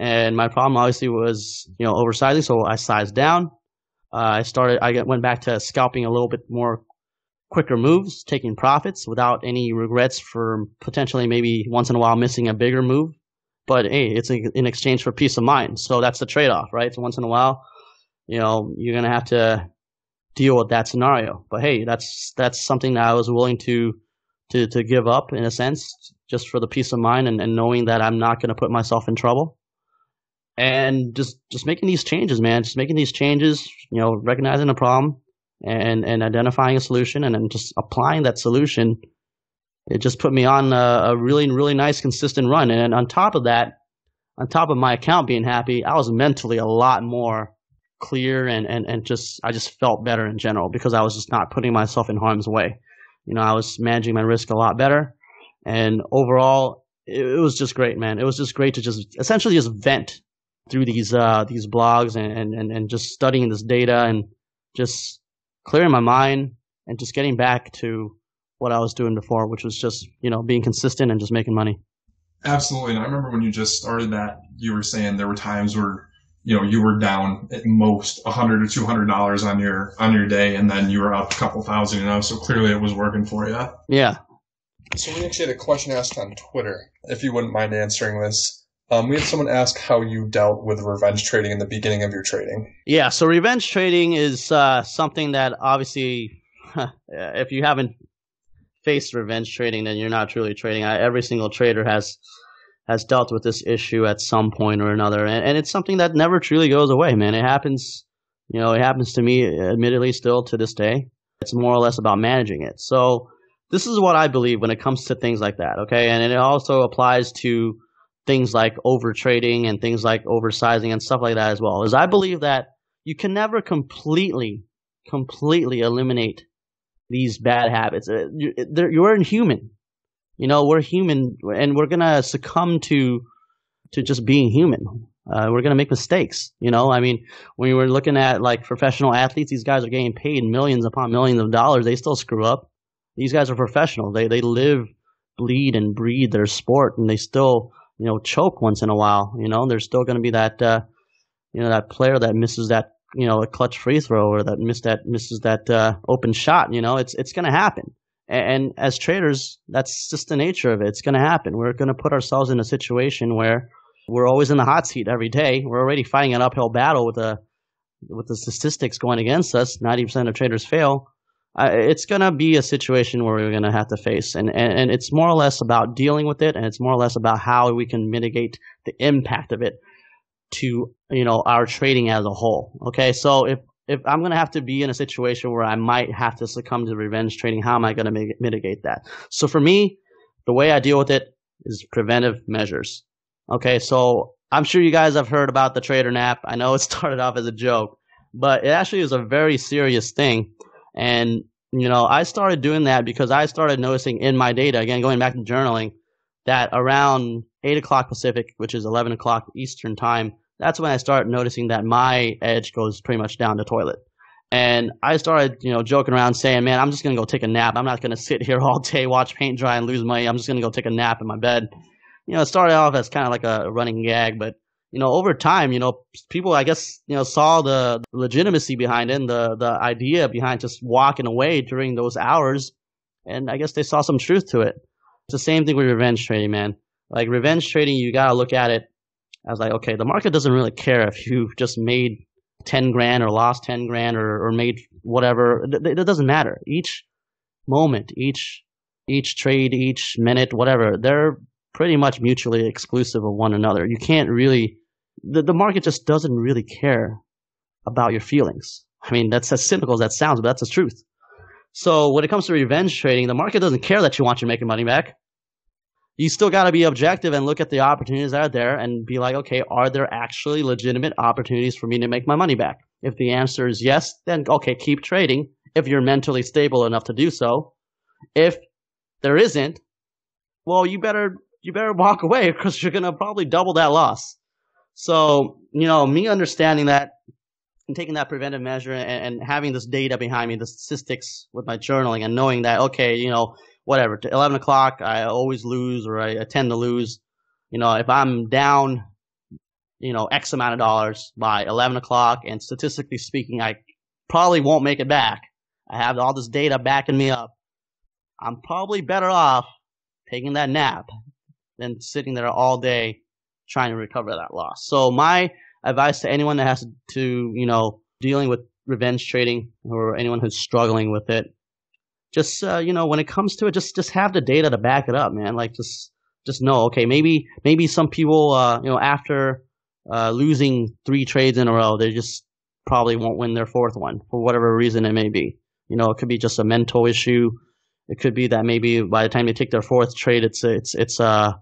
And my problem obviously was, oversizing. So I sized down. I went back to scalping a little bit more quicker moves, taking profits without any regrets for potentially maybe once in a while missing a bigger move. But hey, it's in exchange for peace of mind. So that's the trade-off, right? So once in a while, you're going to have to deal with that scenario. But hey, that's something that I was willing to give up in a sense, just for the peace of mind and knowing that I'm not going to put myself in trouble. And just making these changes, man. Just making these changes, recognizing the problem and identifying a solution and then just applying that solution. It just put me on a really, really nice, consistent run. And on top of that, on top of my account being happy, I was mentally a lot more clear and I just felt better in general because I was just not putting myself in harm's way. I was managing my risk a lot better. And overall, it was just great, man. It was just great to just essentially just vent through these blogs and just studying this data and just clearing my mind and just getting back to what I was doing before, which was just, being consistent and just making money. Absolutely. And I remember when you just started that, you were saying there were times where, you were down at most $100 or $200 on your day, and then you were up a couple thousand, so clearly it was working for you. Yeah. So we actually had a question asked on Twitter, if you wouldn't mind answering this. We had someone ask how you dealt with revenge trading in the beginning of your trading. Yeah, so revenge trading is something that obviously, if you haven't face revenge trading, then you're not truly trading. Every single trader has dealt with this issue at some point or another, and it's something that never truly goes away, man. It happens, it happens to me, admittedly, still to this day. It's more or less about managing it. So this is what I believe when it comes to things like that, okay? And it also applies to things like over trading and things like oversizing and stuff like that as well. Is I believe that you can never completely eliminate these bad habits. You're inhuman. We're human, and we're gonna succumb to just being human. We're gonna make mistakes. I mean, when you were looking at like professional athletes, these guys are getting paid millions upon millions of dollars. They still screw up. These guys are professionals. They live, bleed, and breathe their sport, and they still choke once in a while. There's still gonna be that that player that misses that a clutch free throw, or that misses that open shot. It's going to happen. And as traders, that's just the nature of it. It's going to happen. We're going to put ourselves in a situation where we're always in the hot seat every day. We're already fighting an uphill battle with the statistics going against us. 90% of traders fail. It's going to be a situation where we're going to have to face, and it's more or less about dealing with it, and it's more or less about how we can mitigate the impact of it to our trading as a whole. Okay, so if I'm going to have to be in a situation where I might have to succumb to revenge trading, how am I going to mitigate that? So for me, the way I deal with it is preventive measures. Okay, so I'm sure you guys have heard about the trader nap. I know it started off as a joke, but it actually is a very serious thing. And I started doing that because I started noticing in my data, again going back to journaling, that around 8 o'clock Pacific, which is 11 o'clock Eastern time, that's when I started noticing that my edge goes pretty much down the toilet. And I started, joking around saying, man, I'm just going to go take a nap. I'm not going to sit here all day, watch paint dry and lose money. I'm just going to go take a nap in my bed. It started off as kind of like a running gag, but, over time, people, I guess, saw the legitimacy behind it and the idea behind just walking away during those hours. And I guess they saw some truth to it. It's the same thing with revenge trading, man. Like revenge trading, you got to look at it as like, okay, the market doesn't really care if you've just made 10 grand or lost 10 grand or made whatever. It doesn't matter. Each moment, each trade, each minute, whatever, they're pretty much mutually exclusive of one another. You can't really, the market just doesn't really care about your feelings. I mean, that's as cynical as that sounds, but that's the truth. So when it comes to revenge trading, the market doesn't care that you want your making money back. You still got to be objective and look at the opportunities that are there and be like, okay, are there actually legitimate opportunities for me to make my money back? If the answer is yes, then okay, keep trading if you're mentally stable enough to do so. If there isn't, well, you better walk away because you're going to probably double that loss. So, me understanding that and taking that preventive measure and having this data behind me, the statistics with my journaling and knowing that, okay, whatever, to 11 o'clock, I always lose or I tend to lose. If I'm down, X amount of dollars by 11 o'clock, and statistically speaking, I probably won't make it back. I have all this data backing me up. I'm probably better off taking that nap than sitting there all day trying to recover that loss. So my advice to anyone that has to, dealing with revenge trading or anyone who's struggling with it, just, when it comes to it, just have the data to back it up, man. Like, just know, okay, maybe some people, after losing 3 trades in a row, they just probably won't win their 4th one for whatever reason it may be. It could be just a mental issue. It could be that maybe by the time they take their 4th trade, it's a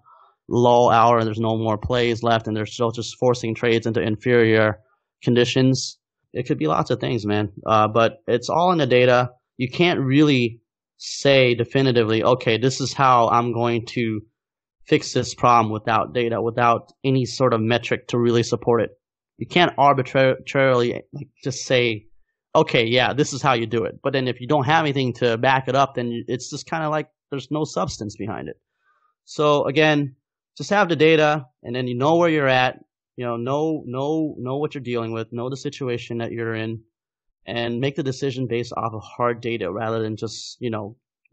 lull hour and there's no more plays left and they're still just forcing trades into inferior conditions. It could be lots of things, man. But it's all in the data. You can't really say definitively, okay, this is how I'm going to fix this problem without data, without any sort of metric to really support it. You can't arbitrarily just say, okay, yeah, this is how you do it. But then if you don't have anything to back it up, then it's just kind of like there's no substance behind it. So again, just have the data, and then you know where you're at. Know what you're dealing with, know the situation that you're in, and make the decision based off of hard data rather than just,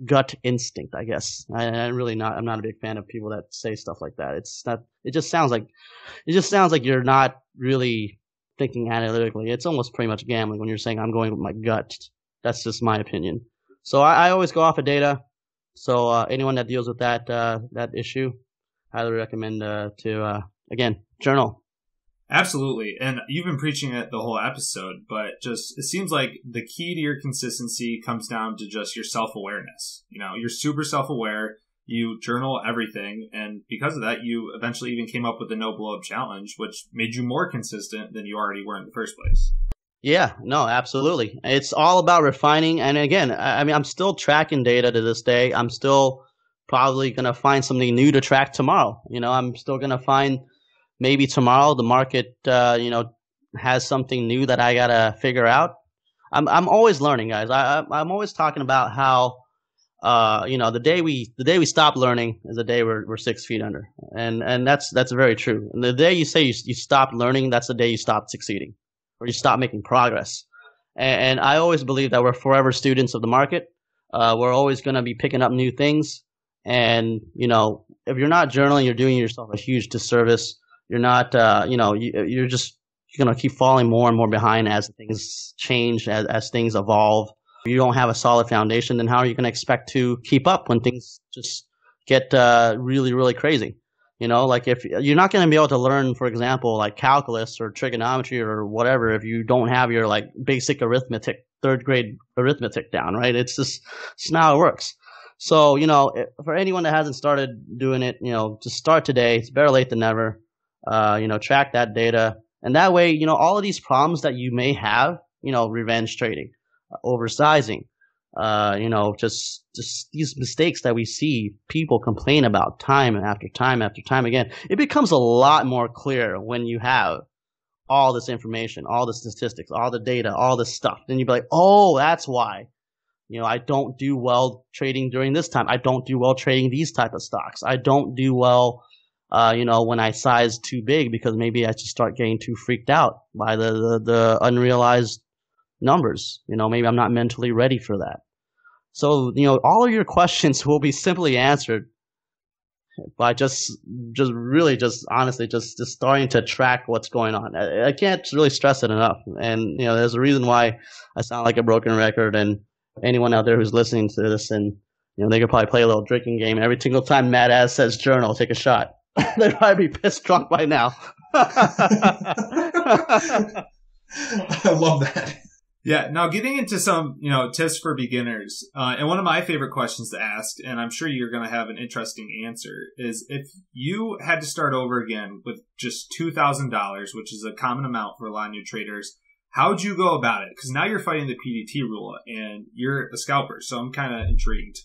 gut instinct, I guess. I'm not a big fan of people that say stuff like that. It just sounds like you're not really thinking analytically. It's almost pretty much gambling when you're saying I'm going with my gut. That's just my opinion. So I always go off of data. So anyone that deals with that issue, highly recommend to again, journal. Absolutely. And you've been preaching it the whole episode, but just it seems like the key to your consistency comes down to just your self-awareness. You're super self-aware. You journal everything. And because of that, you eventually even came up with the no blow up challenge, which made you more consistent than you already were in the first place. Yeah, no, absolutely. It's all about refining. And again, I mean, I'm still tracking data to this day. I'm still probably going to find something new to track tomorrow. I'm still going to find maybe tomorrow the market, has something new that I got to figure out. I'm always learning, guys. I'm always talking about how, the day we stop learning is the day we're 6 feet under. And that's very true. And the day you say you stop learning, that's the day you stop succeeding. Or you stop making progress. And I always believe that we're forever students of the market. We're always going to be picking up new things. And, if you're not journaling, you're doing yourself a huge disservice. You're not, you're going to keep falling more and more behind as things change, as things evolve. If you don't have a solid foundation, then how are you going to expect to keep up when things just get really, really crazy? Like if you're not going to be able to learn, for example, like calculus or trigonometry or whatever, if you don't have your like basic arithmetic, third grade arithmetic down, right? It's not how it works. So, for anyone that hasn't started doing it, just start today. It's better late than never. Track that data. And that way, all of these problems that you may have, revenge trading, oversizing, just these mistakes that we see people complain about time after time after time again. It becomes a lot more clear when you have all this information, all the statistics, all the data, all this stuff. Then you'd be like, oh, that's why. I don't do well trading during this time. I don't do well trading these type of stocks. I don't do well, when I size too big because maybe I just start getting too freaked out by the unrealized numbers. Maybe I'm not mentally ready for that. So, all of your questions will be simply answered by just honestly starting to track what's going on. I can't really stress it enough. And, there's a reason why I sound like a broken record, and anyone out there who's listening to this and, they could probably play a little drinking game. Every single time Madaz says journal, take a shot. They'd probably be pissed drunk by now. I love that. Yeah. Now getting into some, tips for beginners, and one of my favorite questions to ask, and I'm sure you're going to have an interesting answer, is if you had to start over again with just $2,000, which is a common amount for a lot of new traders, how would you go about it? Because now you're fighting the PDT rule and you're a scalper. So I'm kind of intrigued.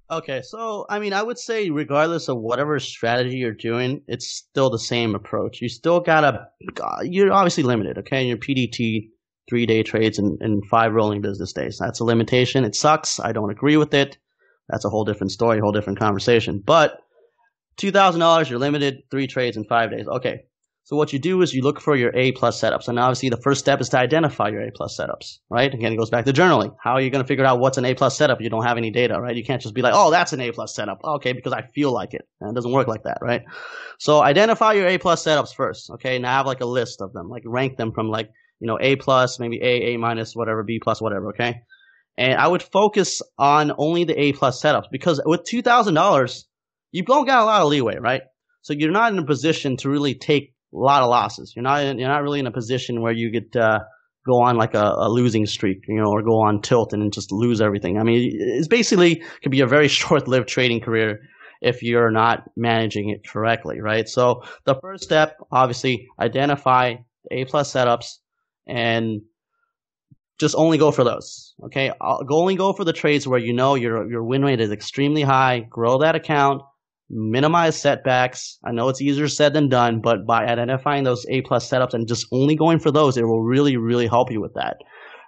Okay. So, I mean, I would say regardless of whatever strategy you're doing, it's still the same approach. You're obviously limited. Okay. Your PDT 3-day trades and 5 rolling business days. That's a limitation. It sucks. I don't agree with it. That's a whole different story, a whole different conversation. But $2,000, you're limited, 3 trades in 5 days. Okay. So what you do is you look for your A+ setups. And obviously the first step is to identify your A+ setups, right? Again, it goes back to journaling. How are you going to figure out what's an A+ setup if you don't have any data, right? You can't just be like, oh, that's an A+ setup. Okay, because I feel like it. And it doesn't work like that, right? So identify your A+ setups first, okay? Now have like a list of them, like rank them from like, A+, maybe A minus, whatever, B+, whatever, okay? And I would focus on only the A+ setups because with $2,000, you don't got a lot of leeway, right? So you're not in a position to really take a lot of losses. You're not really in a position where you could go on like a losing streak, or go on tilt and just lose everything. I mean, it's basically could be a very short-lived trading career if you're not managing it correctly, right? So the first step, obviously, identify A+ setups and just only go for those. Okay, only go for the trades where your win rate is extremely high. Grow that account. Minimize setbacks. I know it's easier said than done, but by identifying those A+ setups and just only going for those, it will really, really help you with that.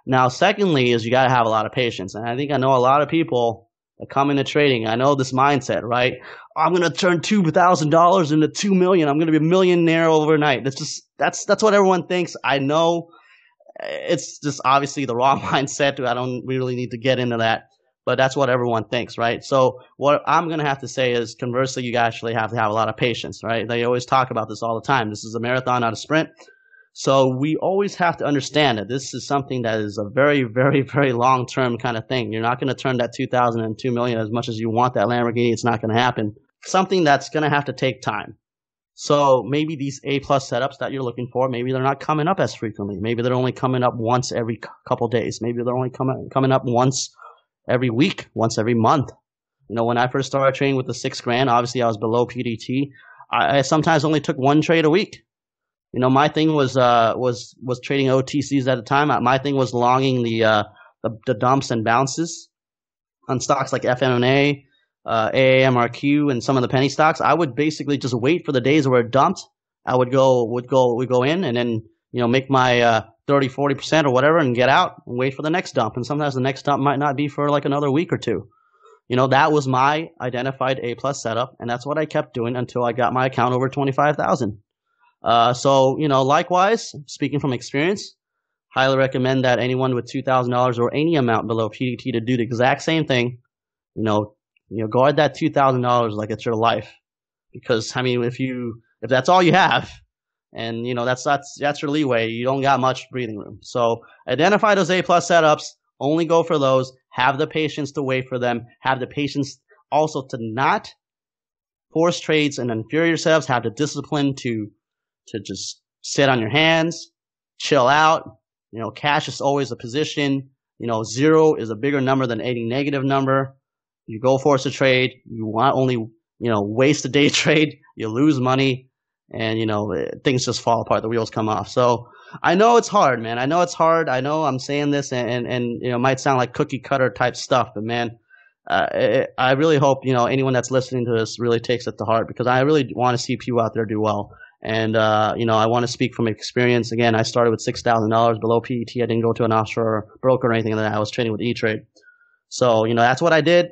Now, secondly, is you got to have a lot of patience. And I think I know a lot of people that come into trading. I know this mindset, right? I'm going to turn $2,000 into $2 million. I'm going to be a millionaire overnight. That's what everyone thinks. I know it's just obviously the wrong mindset. I don't really need to get into that. But that's what everyone thinks, right? So what I'm going to have to say is, conversely, you actually have to have a lot of patience, right? They always talk about this all the time. This is a marathon, not a sprint. So we always have to understand that this is something that is a very, very, very long-term kind of thing. You're not going to turn that 2,000 and 2 million as much as you want that Lamborghini. It's not going to happen. Something that's going to have to take time. So maybe these A-plus setups that you're looking for, maybe they're not coming up as frequently. Maybe they're only coming up once every couple days. Maybe they're only coming up once every week, once every month. When I first started trading with the $6,000, obviously I was below PDT. I sometimes only took one trade a week. My thing was trading OTCs at the time. My thing was longing the dumps and bounces on stocks like FNA, AAMRQ, and some of the penny stocks. I would basically just wait for the days where it dumped. I would go in and then make my 30-40% or whatever and get out and wait for the next dump. And sometimes the next dump might not be for like another week or two. That was my identified A-plus setup, and that's what I kept doing until I got my account over 25,000. So likewise, speaking from experience, highly recommend that anyone with $2,000 or any amount below PDT to do the exact same thing. Guard that $2,000 like it's your life, because if that's all you have, and that's your leeway, you don't got much breathing room. So identify those A-plus setups. Only go for those. Have the patience to wait for them. Have the patience also to not force trades and inferior setups. Have the discipline to just sit on your hands, chill out. Cash is always a position. 0 is a bigger number than any negative number. You go force a trade. You want only, waste a day trade. You lose money, and, things just fall apart. The wheels come off. So I know it's hard, man. I know it's hard. I know I'm saying this and it might sound like cookie cutter type stuff, but man, I really hope, anyone that's listening to this really takes it to heart, because I really want to see people out there do well. And, I want to speak from experience. Again, I started with $6,000 below PET. I didn't go to an offshore broker or anything like that. I was trading with E-Trade. So, that's what I did,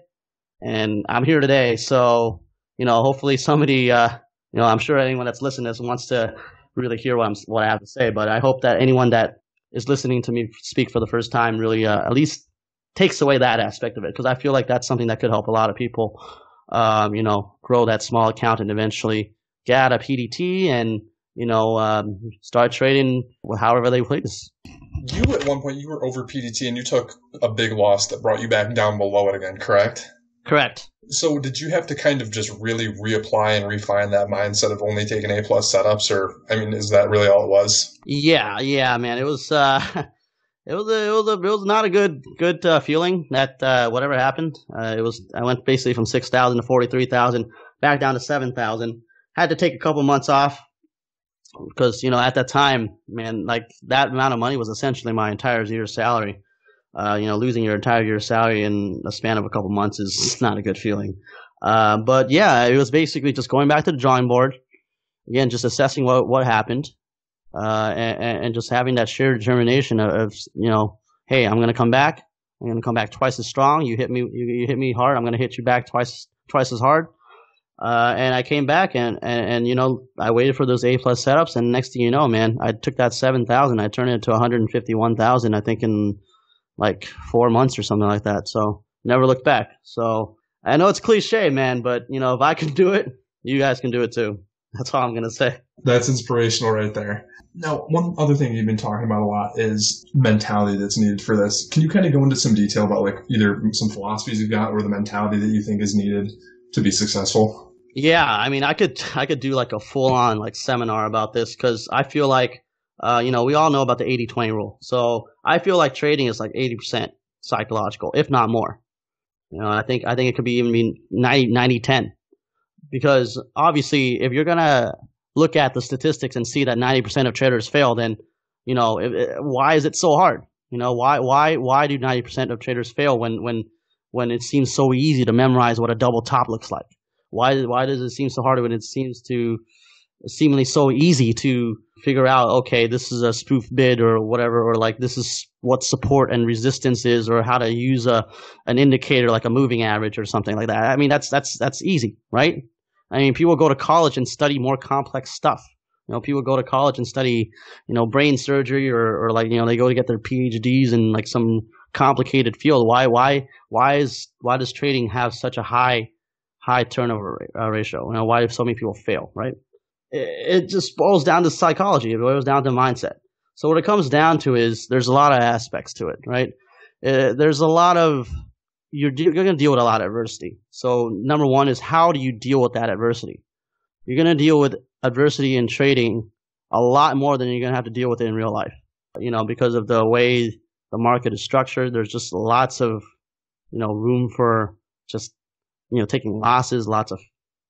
and I'm here today. So, hopefully somebody, I'm sure anyone that's listening to this wants to really hear what I have to say, but I hope that anyone that is listening to me speak for the first time really at least takes away that aspect of it, because I feel like that's something that could help a lot of people, grow that small account and eventually get out of PDT and, start trading however they please. You, at one point, you were over PDT and you took a big loss that brought you back down below it again, correct? Correct. So did you have to kind of just really reapply and refine that mindset of only taking A-plus setups, or, is that really all it was? Yeah, man. It was, it was not a good feeling that, whatever happened. I went basically from 6,000 to 43,000, back down to 7,000. Had to take a couple months off because, at that time, man, like that amount of money was essentially my entire year's salary. Losing your entire year's salary in a span of a couple months is not a good feeling. But yeah, it was basically just going back to the drawing board. Again, just assessing what happened, and just having that sheer determination of hey, I'm going to come back. I'm going to come back twice as strong. You hit me hard. I'm going to hit you back twice as hard. And I came back and I waited for those A-plus setups, and next thing you know, man, I took that 7,000, I turned it to 151,000, I think in like 4 months or something like that. So never looked back. So I know it's cliche, man, but if I can do it, you guys can do it too. That's all I'm going to say. That's inspirational right there. Now, one other thing you've been talking about a lot is mentality that's needed for this. Can you kind of go into some detail about like either some philosophies you've got or the mentality that you think is needed to be successful? Yeah, I could do like a full-on like seminar about this, because I feel like we all know about the 80-20 rule. So I feel like trading is like 80% psychological, if not more. I think it could be even 90-10, because obviously if you're gonna look at the statistics and see that 90% of traders fail, then why is it so hard? Why do 90% of traders fail when it seems so easy to memorize what a double top looks like? Why does it seem so hard when it seems to seemingly so easy to figure out, okay, this is a spoof bid or whatever, or like this is what support and resistance is, or how to use an indicator like a moving average or something like that. That's easy, right? People go to college and study more complex stuff. People go to college and study, brain surgery or like, they go to get their PhDs in like some complicated field. Why does trading have such a high turnover ratio? Why do so many people fail, right? it just boils down to psychology. It boils down to mindset. So what it comes down to is there's a lot of aspects to it, right? There's a lot of you're going to deal with a lot of adversity. So number one is, how do you deal with that adversity? You're going to deal with adversity in trading a lot more than you're going to have to deal with it in real life. Because of the way the market is structured, there's just lots of, room for just, taking losses, lots of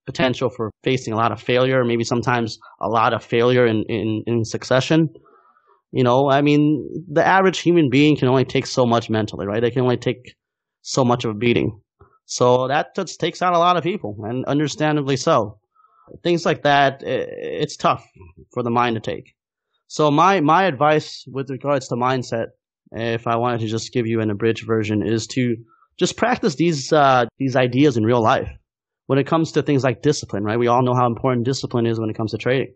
potential for facing a lot of failure, maybe sometimes a lot of failure in succession. The average human being can only take so much mentally, right? They can only take so much of a beating. So that just takes out a lot of people, and understandably so. Things like that, it's tough for the mind to take. So my advice with regards to mindset, if I wanted to just give you an abridged version, is to just practice these ideas in real life. When it comes to things like discipline, right? We all know how important discipline is when it comes to trading,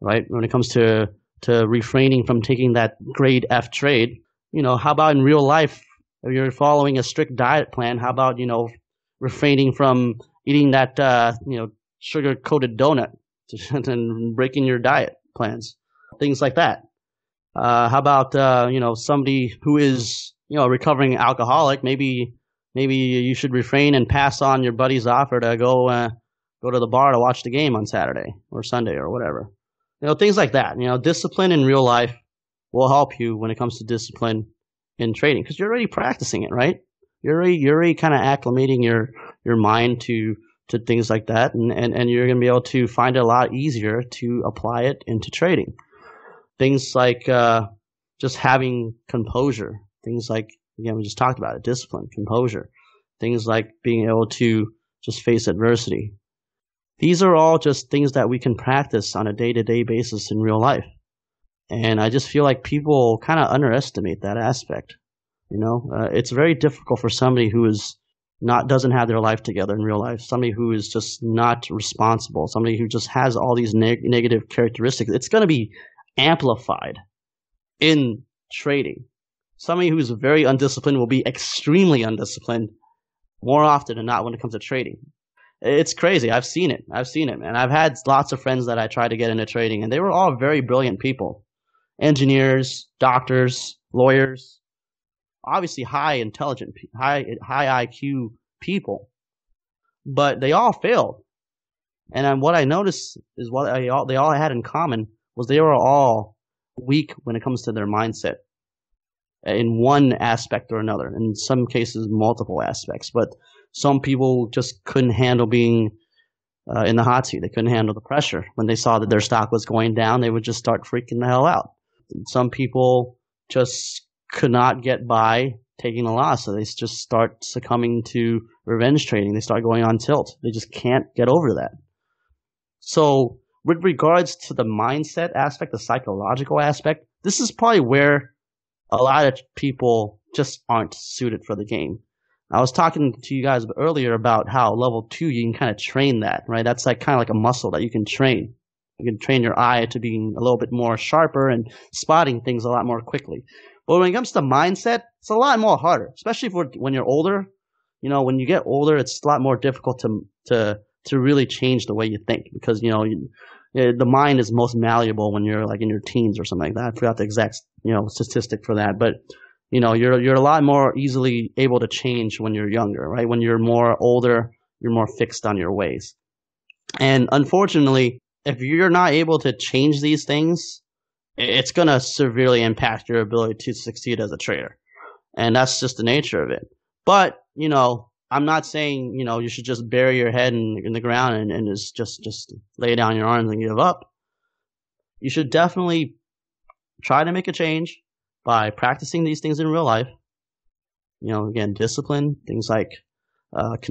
right? When it comes to refraining from taking that grade F trade, how about in real life, if you're following a strict diet plan, how about, refraining from eating that, sugar-coated donut and breaking your diet plans, things like that. How about, somebody who is, a recovering alcoholic, maybe you should refrain and pass on your buddy's offer to go to the bar to watch the game on Saturday or Sunday or whatever. Things like that. Discipline in real life will help you when it comes to discipline in trading, because you're already practicing it, right? You're already kind of acclimating your mind to things like that, and you're going to be able to find it a lot easier to apply it into trading. Things like just having composure. Things like, again, we just talked about it, discipline, composure. Things like being able to just face adversity. These are all just things that we can practice on a day-to-day basis in real life. And I just feel like people kind of underestimate that aspect. It's very difficult for somebody who doesn't have their life together in real life, somebody who is just not responsible, somebody who just has all these negative characteristics. It's going to be amplified in trading. Somebody who's very undisciplined will be extremely undisciplined more often than not when it comes to trading. It's crazy. I've seen it, man. I've had lots of friends that I tried to get into trading, and they were all very brilliant people. Engineers, doctors, lawyers, obviously high intelligent, high IQ people. But they all failed. And what I noticed is they all had in common was they were all weak when it comes to their mindset in one aspect or another. In some cases, multiple aspects. But some people just couldn't handle being in the hot seat. They couldn't handle the pressure. When they saw that their stock was going down, they would just start freaking the hell out. Some people just could not get by taking a loss, so they just start succumbing to revenge trading. They start going on tilt. They just can't get over that. So with regards to the mindset aspect, the psychological aspect, this is probably where a lot of people just aren't suited for the game. I was talking to you guys earlier about how level 2, you can kind of train that, right? That's like kind of like a muscle that you can train. You can train your eye to being a little bit more sharper and spotting things a lot more quickly. But when it comes to mindset, it's a lot more harder, especially when you're older. When you get older, it's a lot more difficult to really change the way you think, because the mind is most malleable when you're like in your teens or something like that. I forgot the exact statistic for that, but you're a lot more easily able to change when you're younger, right? When you're more older, you're more fixed on your ways. And unfortunately, if you're not able to change these things, it's going to severely impact your ability to succeed as a trader. And that's just the nature of it. But, I'm not saying, you should just bury your head in the ground and just lay down your arms and give up. You should definitely try to make a change by practicing these things in real life. Again, discipline, things like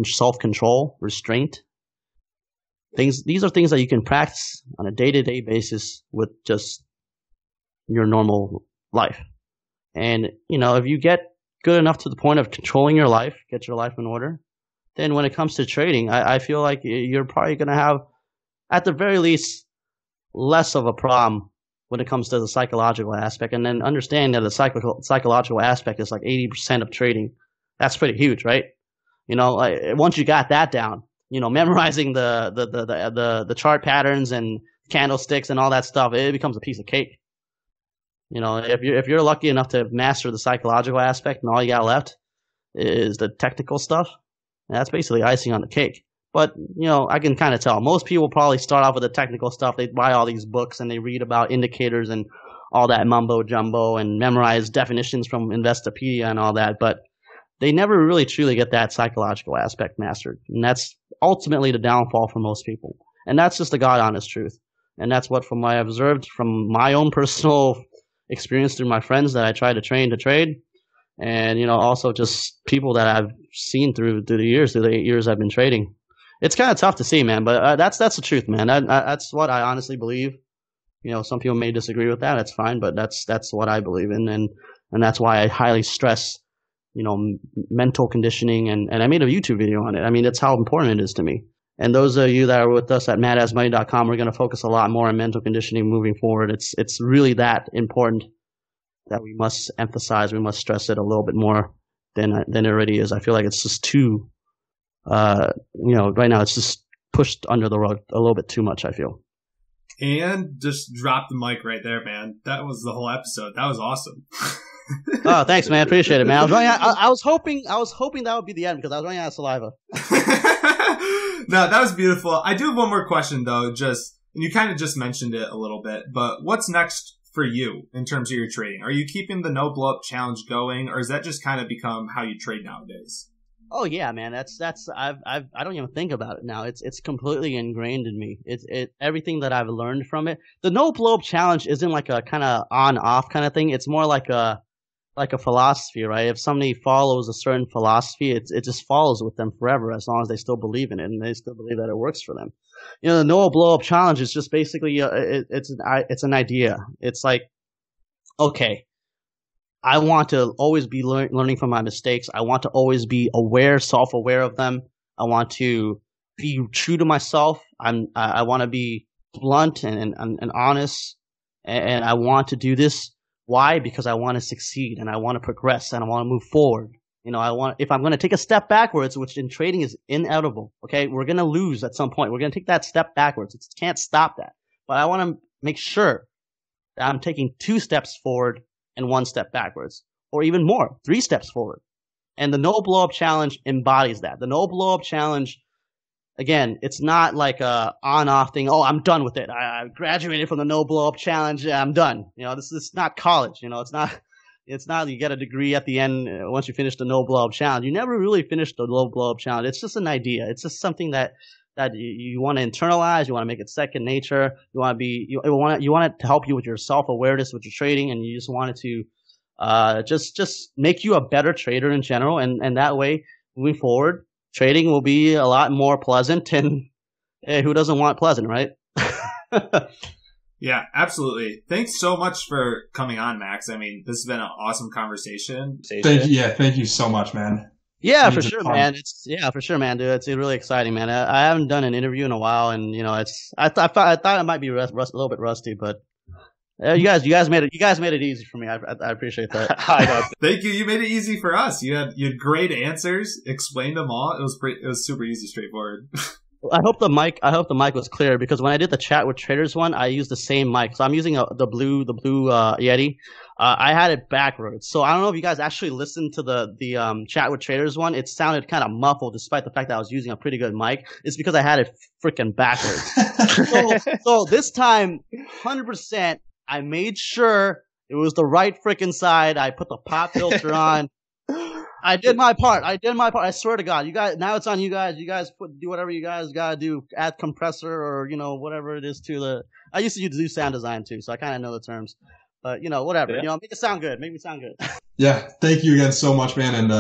self-control, restraint. These are things that you can practice on a day-to-day basis with just your normal life. And, if you get good enough to the point of controlling your life, get your life in order, then when it comes to trading, I feel like you're probably going to have, at the very least, less of a problem when it comes to the psychological aspect. And then understanding that the psychological aspect is like 80% of trading. That's pretty huge, right? Once you got that down, memorizing the chart patterns and candlesticks and all that stuff, it becomes a piece of cake. You know, if you're lucky enough to master the psychological aspect and all you got left is the technical stuff, that's basically icing on the cake. But, you know, I can kind of tell. Most people probably start off with the technical stuff. They buy all these books and they read about indicators and all that mumbo jumbo and memorize definitions from Investopedia and all that. But they never really truly get that psychological aspect mastered. And that's ultimately the downfall for most people. And that's just the God honest truth. And that's what, from what I've observed from my own personal experience through my friends that I try to train to trade. And, you know, also just people that I've seen through the years, through the 8 years I've been trading. It's kind of tough to see, man, but that's the truth, man. That's what I honestly believe. You know, some people may disagree with that. That's fine, but that's what I believe in, and that's why I highly stress, you know, mental conditioning. And I made a YouTube video on it. I mean, that's how important it is to me. And those of you that are with us at madazmoney.com, we're going to focus a lot more on mental conditioning moving forward. It's really that important that we must emphasize. We must stress it a little bit more than it already is. I feel like it's just too. You know, right now it's just pushed under the rug a little bit too much, I feel. And just drop the mic right there, man. That was the whole episode. That was awesome. Oh, thanks, man. Appreciate it, man. I was hoping that would be the end because I was running out of saliva. No, that was beautiful. I do have one more question though. And you kind of just mentioned it a little bit, but what's next for you in terms of your trading? Are you keeping the no blow up challenge going, or has that just kind of become how you trade nowadays? Oh yeah, man. I don't even think about it now. It's completely ingrained in me. Everything that I've learned from it. The no blow up challenge isn't like a kind of on off kind of thing. It's more like a philosophy, right? If somebody follows a certain philosophy, it just follows with them forever as long as they still believe in it and they still believe that it works for them. You know, the no blow up challenge is just basically it's an idea. It's like, okay, I want to always be learning from my mistakes. I want to always be self-aware of them. I want to be true to myself. I want to be blunt and honest, and I want to do this. Why? Because I want to succeed and I want to progress and I want to move forward. You know, if I'm going to take a step backwards, which in trading is inevitable, okay, we're going to lose at some point. We're going to take that step backwards. It can't stop that. But I want to make sure that I'm taking 2 steps forward and 1 step backwards, or even more, 3 steps forward. And the no blow up challenge embodies that. The no blow up challenge, again, it's not like a on off thing. Oh, I'm done with it. I graduated from the no blow up challenge. I'm done. You know, this is not college. You know, it's not you get a degree at the end once you finish the no blow up challenge. You never really finish the no blow up challenge. It's just an idea. It's just something that you want to internalize. You want to make it second nature. You want it to help you with your self-awareness with your trading, and you just want it to just make you a better trader in general. And that way, moving forward, trading will be a lot more pleasant. And hey, who doesn't want pleasant, right? Yeah, absolutely. Thanks so much for coming on, Max. I mean, this has been an awesome conversation. Thank you so much, man. Yeah, for sure, man. For sure, man, dude. It's really exciting, man. I haven't done an interview in a while, and you know, I thought it might be a little bit rusty, but you guys made it easy for me. I appreciate that. Thank you. You made it easy for us. You had great answers. Explained them all. It was super easy, straightforward. I hope the mic was clear because when I did the chat with traders one, I used the same mic. So I'm using the blue Yeti. I had it backwards. So I don't know if you guys actually listened to the chat with traders one. It sounded kind of muffled despite the fact that I was using a pretty good mic. It's because I had it freaking backwards. so this time, 100%, I made sure it was the right freaking side. I put the pop filter on. I did my part. I swear to God. You guys, now it's on you guys. You guys do whatever you guys gotta do. Add compressor or, you know, whatever it is to the. I used to do sound design too, so I kind of know the terms. But, you know, whatever. Yeah. You know, make it sound good. Make me sound good. Yeah. Thank you again so much, man. And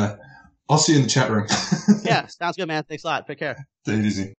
I'll see you in the chat room. Yeah. Sounds good, man. Thanks a lot. Take care. Take it easy.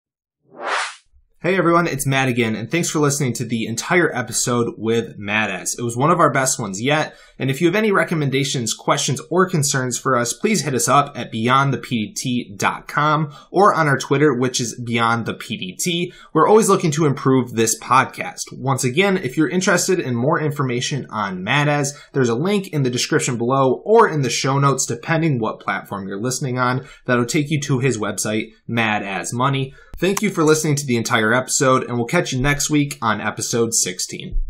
Hey everyone, it's Matt again, and thanks for listening to the entire episode with Madaz. It was one of our best ones yet, and if you have any recommendations, questions, or concerns for us, please hit us up at beyondthepdt.com or on our Twitter, which is beyondthepdt. We're always looking to improve this podcast. Once again, if you're interested in more information on Madaz, there's a link in the description below or in the show notes, depending what platform you're listening on, that'll take you to his website, Madaz Money. Thank you for listening to the entire episode, and we'll catch you next week on episode 16.